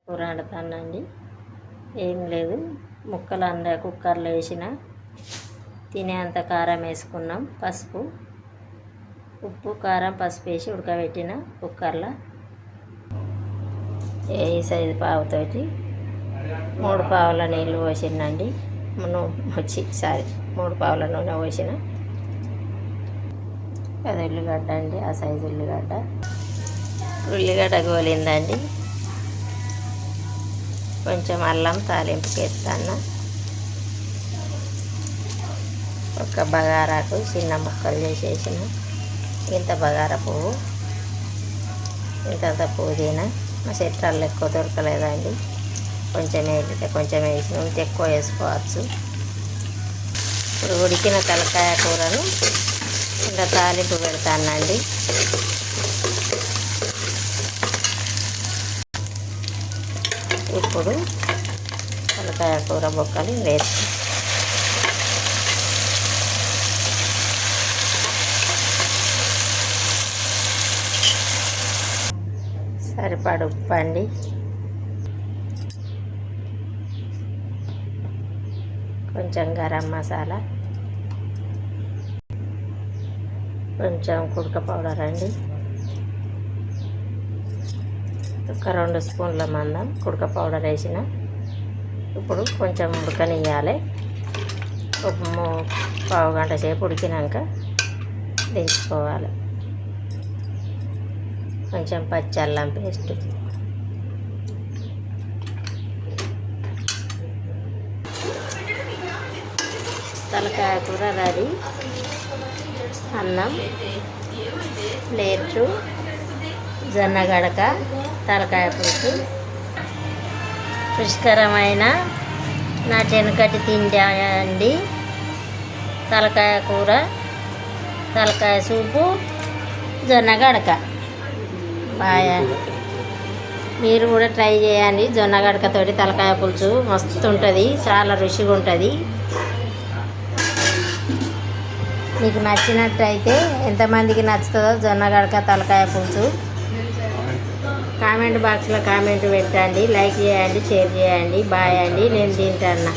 కూర వండుతానండి. ఏం లేదు, ముక్కలు కుక్కర్లో వేసిన, తినేంత కారం వేసుకున్నాం, పసుపు, ఉప్పు, కారం, పసుపు వేసి ఉడకబెట్టిన కుక్కర్లో. ఈ సైజు పావుతోటి 3 పావుల నీళ్ళు పోసినండి. 3 పావుల నూనె పోసిన. అది ఉల్లిగడ్డ అండి, ఆ సైజు ఉల్లిగడ్డ గోలిందండి. కొంచెం అల్లం తాలింపుకి ఎత్తాను. ఒక బగారాకు చిన్న ముక్కలు చేసేసిన, ఇంత బగారా పువ్వు, ఇంత పుదీనా. మా చెట్టాలు ఎక్కువ దొరకలేదండి, కొంచెం వేసిన, ఇంత ఎక్కువ వేసుకోవచ్చు. ఇప్పుడు ఉడికిన తలకాయ కూరను ఇంకా తాలింపు పెడతానండి. ఇప్పుడు తలకాయ కూర బొక్కలు వేస్తాం. సరిపడ ఉప్పు అండి, కొంచెం గరం మసాలా, కొంచెం కుడక పౌడర్ అండి, ఒక 2 స్పూన్ల మందం కుడక పౌడర్ వేసిన. ఇప్పుడు కొంచెం ఉడకనియాలి. ఒక పావు గంట సేపు ఉడికినాక దించుకోవాలి. కొంచెం పచ్చి అల్లం పేస్ట్, తలకాయ కూర రెడీ. అన్నం, ప్లేట్లు, జొన్న గడక, తలకాయ పులుసు, రుచికరమైన నా వెనకటి తిండి అండి. తలకాయ కూర, తలకాయ సూపు, జొన్న గడక. బాయ్. మీరు కూడా ట్రై చేయండి. జొన్న గడకతోటి తలకాయ పులుసు మస్తు ఉంటుంది, చాలా రుచిగా ఉంటుంది. మీకు నచ్చినట్టయితే, ఎంతమందికి నచ్చుతుందో జొన్న గడక తలకాయ పులుసు కామెంట్ బాక్స్లో కామెంట్ పెట్టండి, లైక్ చేయండి, షేర్ చేయండి. బాయ్ అండి, నేను తింటాను.